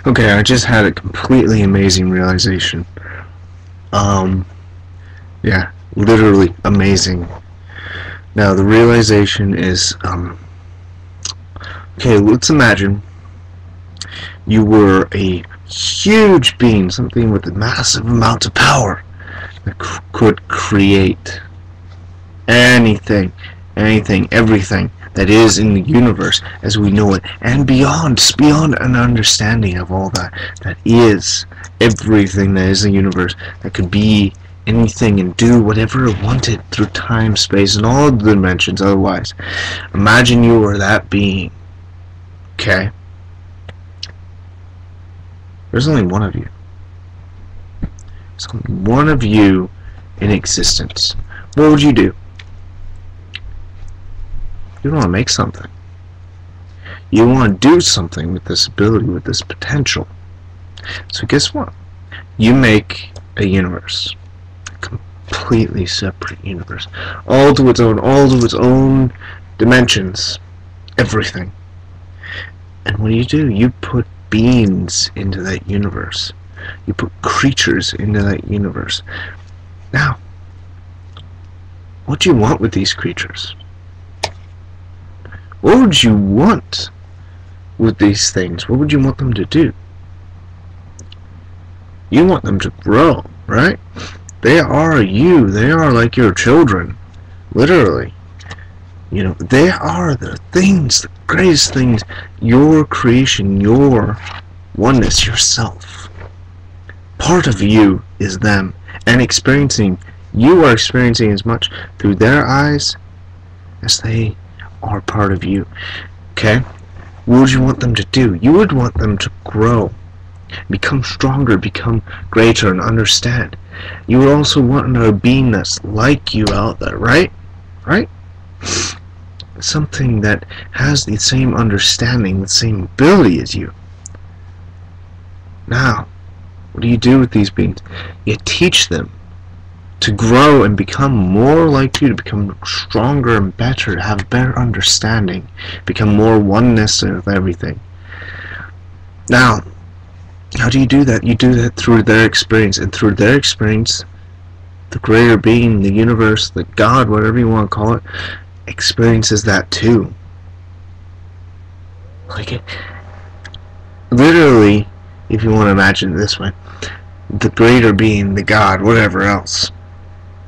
Okay, I just had a completely amazing realization. Um, yeah, literally amazing. Now, the realization is, okay, let's imagine you were a huge being, something with a massive amount of power that could create anything, everything that is in the universe as we know it, and beyond, just beyond an understanding of all that is everything that is in the universe, that could be anything and do whatever it wanted through time, space, and all the dimensions otherwise. Imagine you were that being, okay? There's only one of you. There's only one of you in existence. What would you do? You want to make something. You want to do something with this ability, with this potential. So guess what? You make a universe. A completely separate universe. All to its own dimensions. Everything. And what do? You put beings into that universe. You put creatures into that universe. Now, what do you want with these creatures? What would you want with these things? What would you want them to do? You want them to grow, right? They are you. They are like your children. Literally. You know, they are the things, the greatest things, your creation, your oneness, yourself. Part of you is them. And you are experiencing as much through their eyes as they are part of you. Okay? What would you want them to do? You would want them to grow, become stronger, become greater, and understand. You would also want another being that's like you out there, right? Right? Something that has the same understanding, the same ability as you. Now, what do you do with these beings? You teach them to grow and become more like you, to become stronger and better, to have a better understanding, become more oneness with everything. Now, how do you do that? You do that through their experience, and through their experience, the greater being, the universe, the God, whatever you want to call it, experiences that too. Like it, literally, if you want to imagine it this way, the greater being, the God, whatever else,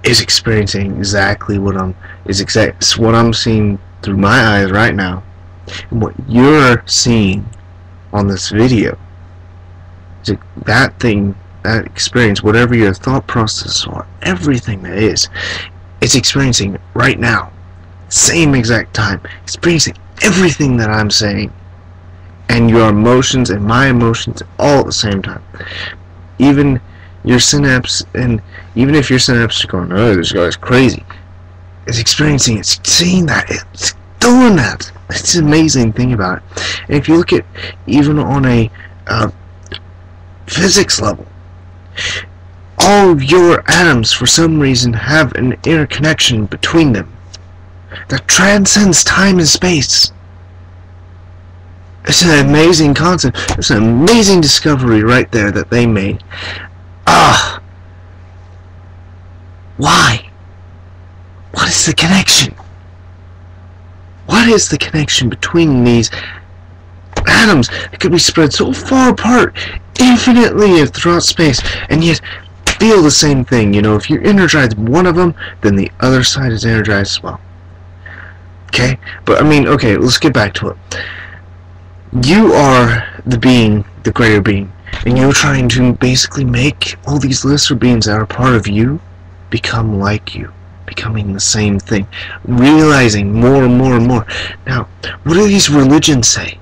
is experiencing exactly what I'm seeing through my eyes right now, and what you're seeing on this video. That thing, that experience, whatever your thought process or everything that is, it's experiencing right now, same exact time, experiencing everything that I'm saying, and your emotions and my emotions all at the same time. Even your synapse, and even if your synapse is going, oh, this guy's crazy, it's experiencing, it's seeing that, it's doing that. It's an amazing thing about it. And if you look at even on a physics level, all of your atoms for some reason have an interconnection between them that transcends time and space. It's an amazing concept. It's an amazing discovery right there that they made. Why? What is the connection? What is the connection between these atoms that could be spread so far apart, infinitely throughout space, and yet feel the same thing? You know, if you energize one of them, then the other side is energized as well. Okay? But, I mean, okay, let's get back to it. You are the being, the greater being, and you're trying to basically make all these lesser beings that are part of you become like you, becoming the same thing, realizing more and more and more. Now, what do these religions say?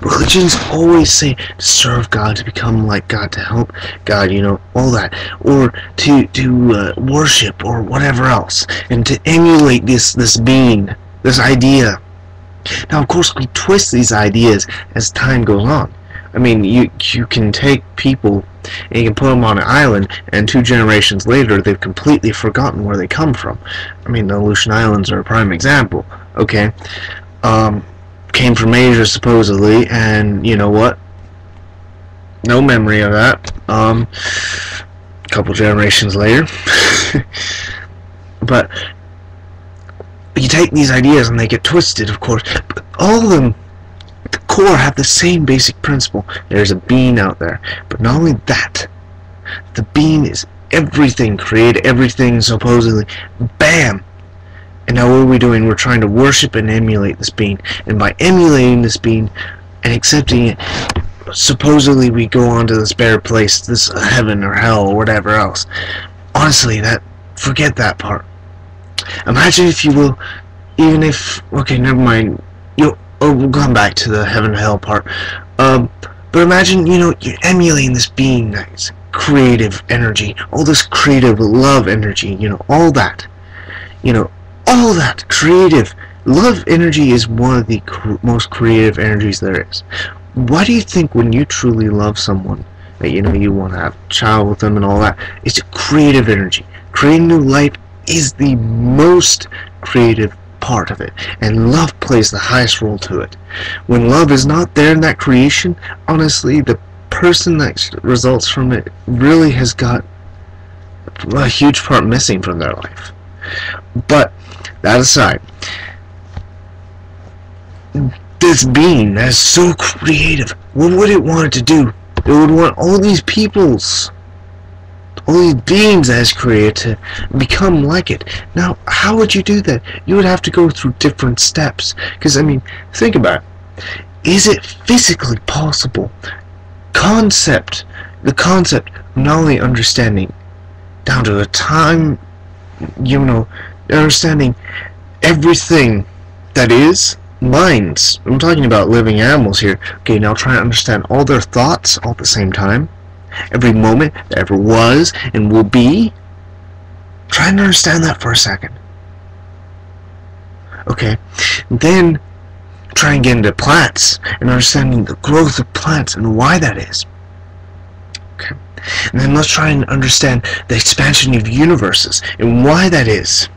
Religions always say to serve God, to become like God, to help God, you know, all that, or to worship or whatever else, and to emulate this being, this idea. Now, of course, we twist these ideas as time goes on. I mean, you can take people and you can put them on an island, and 2 generations later, they've completely forgotten where they come from. I mean, the Aleutian Islands are a prime example. Okay, came from Asia supposedly, and you know what? no memory of that. A couple generations later. But you take these ideas and they get twisted, of course, but all of them, the core, have the same basic principle. There's a being out there, but not only that, the being is everything, create everything, supposedly. Bam! And now what are we doing? We're trying to worship and emulate this being, and by emulating this being and accepting it, supposedly we go on to this better place, this heaven or hell or whatever else. Honestly, forget that part. Imagine, if you will, even if, okay, never mind, we'll come back to the heaven and hell part, but imagine, you're emulating this being, that's creative energy, all this creative love energy, all that, all that creative love energy is one of the most creative energies there is. Why do you think when you truly love someone, that you want to have a child with them and all that, it's a creative energy. Creating new life is the most creative part of it, and love plays the highest role to it. When love is not there in that creation, honestly, the person that results from it really has got a huge part missing from their life. But that aside, this being that is so creative, what would it want it to do? It would want all these peoples, all these beings that is created, to become like it. Now, how would you do that? You would have to go through different steps. Because, think about it. Is it physically possible? The concept of not only understanding down to a time, understanding everything that is, minds. I'm talking about living animals here. Okay, now try to understand all their thoughts all at the same time. Every moment that ever was and will be. Try and understand that for a second. Okay, then try and get into plants and understanding the growth of plants and why that is. Okay, and then let's try and understand the expansion of universes and why that is.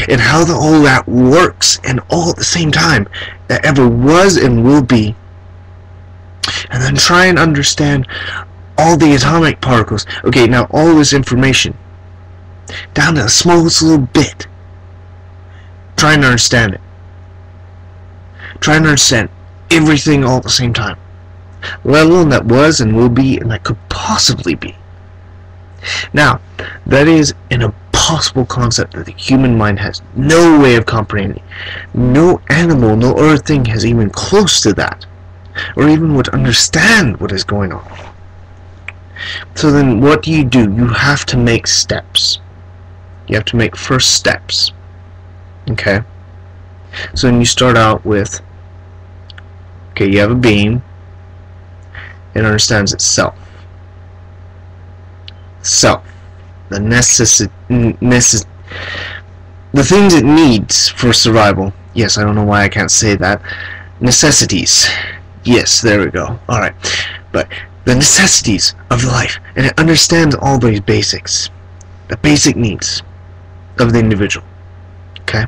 And how all that works, and all at the same time, that ever was and will be. And then try and understand all the atomic particles. Okay, now all this information, down to the smallest little bit. Try and understand it. Try and understand everything all at the same time. Let alone that was and will be and that could possibly be. Now, that is an impossible concept that the human mind has no way of comprehending. No animal, no other thing has even close to that, or even would understand what is going on. So then what do? You have to make steps. You have to make first steps. Okay? So then you start out with, okay, you have a being. It understands itself. Self. The the things it needs for survival. Yes, I don't know why I can't say that. Necessities. Yes, there we go. Alright. But the necessities of life. And it understands all these basics. The basic needs of the individual. Okay?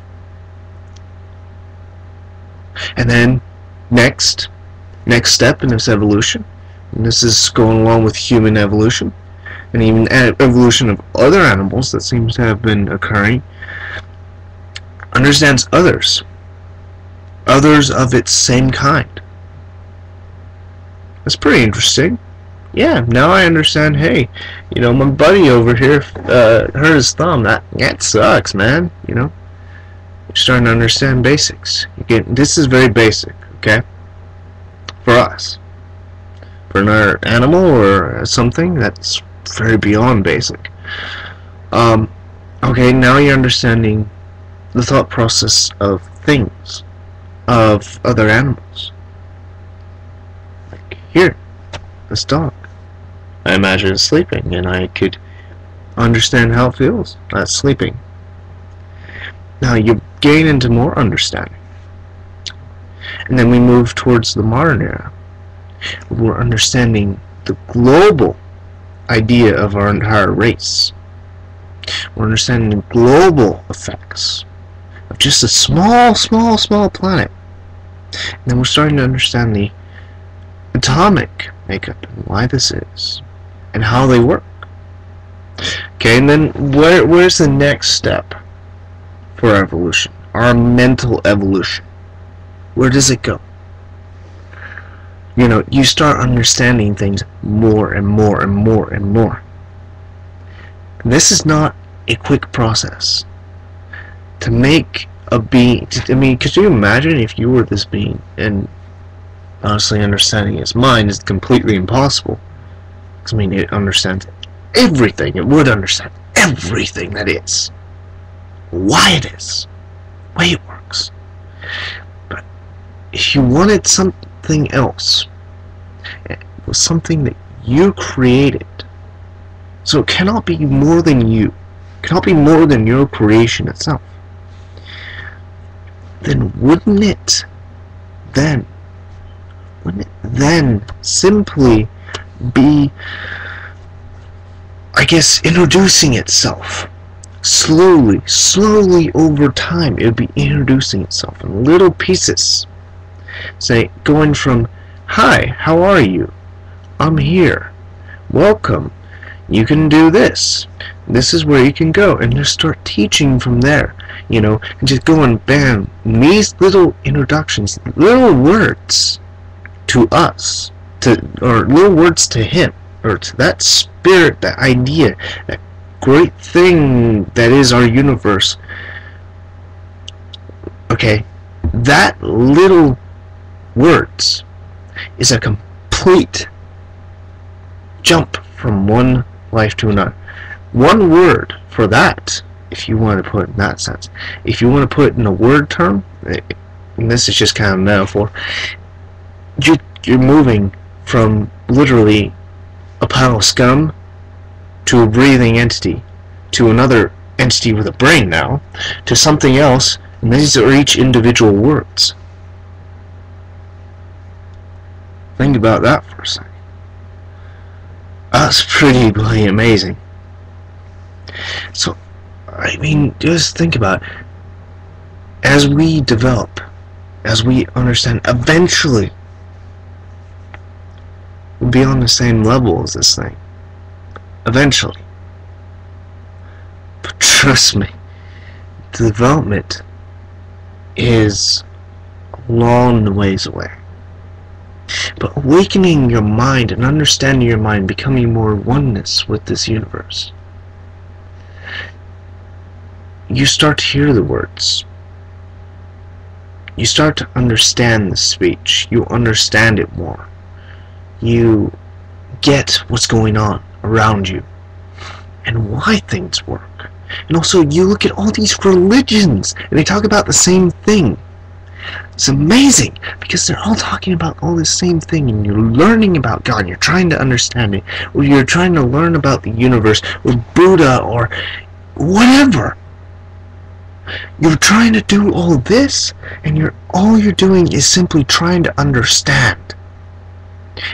And then, next step in this evolution, and this is going along with human evolution, and even evolution of other animals that seems to have been occurring, understands others of its same kind. That's pretty interesting. Yeah, now I understand, hey, my buddy over here hurt his thumb. That sucks, man. You're starting to understand basics. This is very basic, okay? For us. For another animal or something, that's very beyond basic. Okay, now you're understanding the thought process of things, of other animals. Like here, this dog. I imagine it's sleeping, and I could understand how it feels. That's sleeping. Now you gain into more understanding. And then we move towards the modern era. We're understanding the global idea of our entire race. We're understanding the global effects of just a small planet. And then we're starting to understand the atomic makeup, and why this is, and how they work. Okay, and then where's the next step for evolution? Our mental evolution. Where does it go? You know, you start understanding things more and more and more and more. And this is not a quick process. To make a being, I mean, could you imagine if you were this being, and honestly understanding its mind is completely impossible. Because, I mean, it understands everything. It would understand everything that is. Why it is. The way it works. But if you wanted something else, it was something that you created. So it cannot be more than you. It cannot be more than your creation itself. Then wouldn't it then simply be, I guess, introducing itself slowly over time? It would be introducing itself in little pieces, say, going from, hi, how are you, I'm here, welcome, you can do this, this is where you can go, and just start teaching from there, you know, and just going bam, these little introductions, little words to us, or little words to him, or to that spirit, that idea, that great thing that is our universe. Okay, that little words is a complete jump from one life to another. One word for that, if you want to put it in that sense. If you want to put it in a word term, and this is just kind of a metaphor, you're moving from literally a pile of scum to a breathing entity, to another entity with a brain now, to something else, and these are each individual words. Think about that for a second. That's pretty bloody amazing. So, I mean, just think about it. As we develop, as we understand, eventually we'll be on the same level as this thing. Eventually. But trust me, the development is a long ways away. But awakening your mind and understanding your mind, becoming more oneness with this universe, you start to hear the words. You start to understand the speech. You understand it more. You get what's going on around you and why things work. And also you look at all these religions and they talk about the same thing. It's amazing because they're all talking about all the same thing, and you're learning about God, and you're trying to understand it, or you're trying to learn about the universe, or Buddha, or whatever. You're trying to do all this, and all you're doing is simply trying to understand.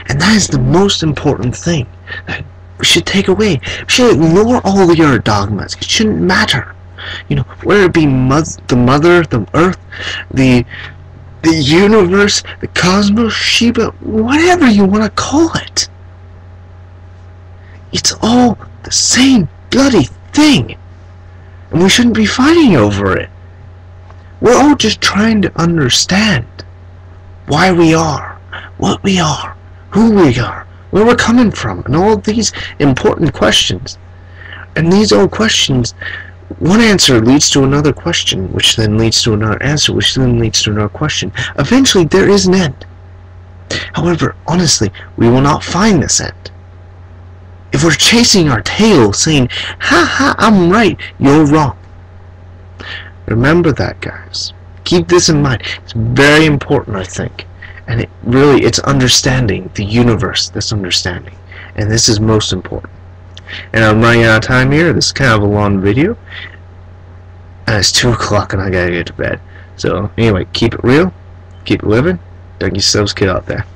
And that is the most important thing that we should take away. We should ignore all the other dogmas. It shouldn't matter. You know, whether it be the mother, the earth, the universe, the cosmos, Shiva, whatever you want to call it. It's all the same bloody thing. And we shouldn't be fighting over it. We're all just trying to understand why we are, what we are, who we are, where we're coming from, and all these important questions. And these old questions, one answer leads to another question, which then leads to another answer, which then leads to another question. Eventually, there is an end. However, honestly, we will not find this end. If we're chasing our tail, saying, ha ha, I'm right, you're wrong. Remember that, guys. Keep this in mind. It's very important, I think. And it's understanding the universe, this understanding. And this is most important. And I'm running out of time here. This is kind of a long video. And it's 2 o'clock and I gotta get to bed. So, anyway, keep it real. Keep it living. Don't get yourselves killed out there.